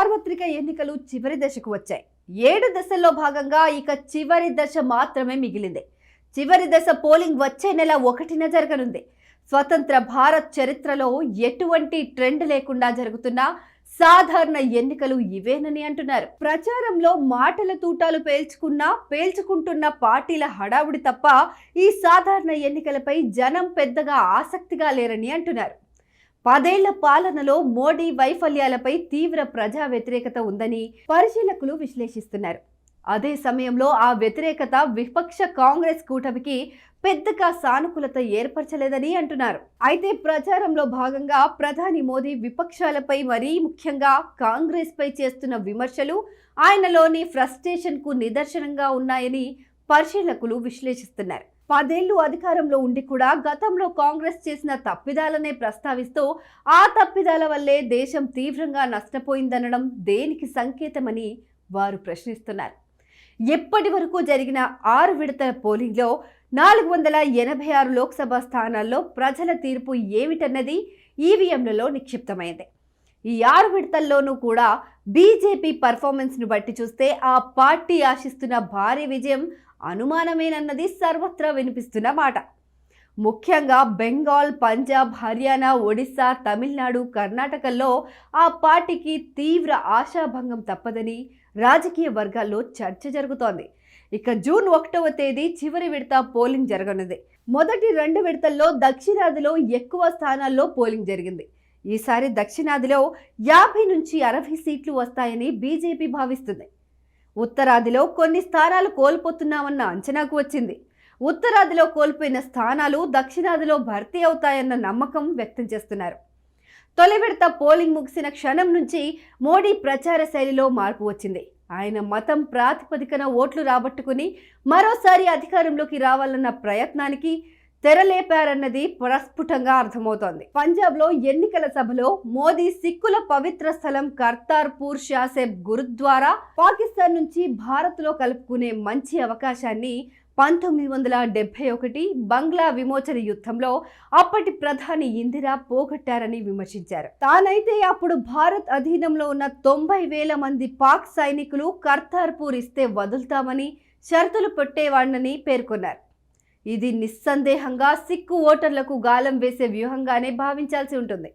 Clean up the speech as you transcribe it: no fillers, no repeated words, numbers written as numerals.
సార్వత్రిక ఎన్నికలు చివరి దశకు వచ్చాయి. 7 దశల్లో భాగంగా ఇక చివరి దశ మాత్రమే మిగిలింది. చివరి దశ పోలింగ్ వచ్చే నెల 1న జరగనుంది. స్వతంత్ర భారత్ చరిత్రలో ఎటువంటి ట్రెండ్ లేకుండా జరుగుతున్న సాధారణ ఎన్నికలు ఇవేనని అంటున్నారు. ప్రచారంలో మాటల తూటాలు పేల్చుకుంటున్న పార్టీల హడావుడి తప్ప ఈ సాధారణ ఎన్నికలపై జనం పెద్దగా ఆసక్తిగా లేరని అంటున్నారు. 10 ఏళ్ల పాలనలో మోడీ వైఫల్యాలపై తీవ్ర ప్రజా వ్యతిరేకత ఉందని పరిశీలకులు విశ్లేషిస్తున్నారు. అదే సమయంలో ఆ వ్యతిరేకత విపక్ష కాంగ్రెస్ కూటమికి పెద్దగా సానుకూలత ఏర్పరచలేదని అంటున్నారు. అయితే ప్రచారంలో భాగంగా ప్రధాని మోదీ విపక్షాలపై మరీ ముఖ్యంగా కాంగ్రెస్ పై చేస్తున్న విమర్శలు ఆయనలోని ఫ్రస్ట్రేషన్ కు నిదర్శనంగా ఉన్నాయని పరిశీలకులు విశ్లేషిస్తున్నారు. 10 ఏళ్లు అధికారంలో ఉండి కూడా గతంలో కాంగ్రెస్ చేసిన తప్పిదాలనే ప్రస్తావిస్తూ ఆ తప్పిదాల వల్లే దేశం తీవ్రంగా నష్టపోయిందనడం దేనికి సంకేతమని వారు ప్రశ్నిస్తున్నారు. ఎప్పటి వరకు జరిగిన 6 విడతల పోలింగ్లో 486 లోక్సభ స్థానాల్లో ప్రజల తీర్పు ఏమిటన్నది ఈవీఎంలలో నిక్షిప్తమైంది. ఈ 6 విడతల్లోనూ కూడా బీజేపీ పర్ఫార్మెన్స్ను బట్టి చూస్తే ఆ పార్టీ ఆశిస్తున్న భారీ విజయం అనుమానమేనన్నది సర్వత్రా వినిపిస్తున్న మాట. ముఖ్యంగా బెంగాల్, పంజాబ్, హర్యానా, ఒడిశా, తమిళనాడు, కర్ణాటకల్లో ఆ పార్టీకి తీవ్ర ఆశాభంగం తప్పదని రాజకీయ వర్గాల్లో చర్చ జరుగుతోంది. ఇక జూన్ 1వ తేదీ చివరి విడత పోలింగ్ జరగనుంది. మొదటి 2 విడతల్లో దక్షిణాదిలో ఎక్కువ స్థానాల్లో పోలింగ్ జరిగింది. ఈసారి దక్షిణాదిలో 50 నుంచి 60 సీట్లు వస్తాయని బీజేపీ భావిస్తుంది. ఉత్తరాదిలో కొన్ని స్థానాలు కోల్పోతున్నామన్న అంచనాకు వచ్చింది. ఉత్తరాదిలో కోల్పోయిన స్థానాలు దక్షిణాదిలో భర్తీ అవుతాయన్న నమ్మకం వ్యక్తం చేస్తున్నారు. తొలి విడత పోలింగ్ ముగిసిన క్షణం నుంచి మోడీ ప్రచార శైలిలో మార్పు వచ్చింది. ఆయన మతం ప్రాతిపదికన ఓట్లు రాబట్టుకుని మరోసారి అధికారంలోకి రావాలన్న ప్రయత్నానికి తెరలేపారన్నది ప్రస్ఫుటంగా అర్థమవుతోంది. పంజాబ్లో ఎన్నికల సభలో మోదీ సిక్కుల పవిత్ర స్థలం కర్తార్పూర్ సాహిబ్ గురుద్వారా పాకిస్తాన్ నుంచి భారత్లో కలుపుకునే మంచి అవకాశాన్ని 1971 బంగ్లా విమోచన యుద్ధంలో అప్పటి ప్రధాని ఇందిరా పోగొట్టారని విమర్శించారు. తానైతే అప్పుడు భారత్ అధీనంలో ఉన్న 90,000 మంది పాక్ సైనికులు కర్తార్పూర్ ఇస్తే వదులుతామని షరతులు పెట్టేవాణ్ణని పేర్కొన్నారు. ఇది నిస్సందేహంగా సిక్కు ఓటర్లకు గాలం వేసే వ్యూహంగానే భావించాల్సి ఉంటుంది.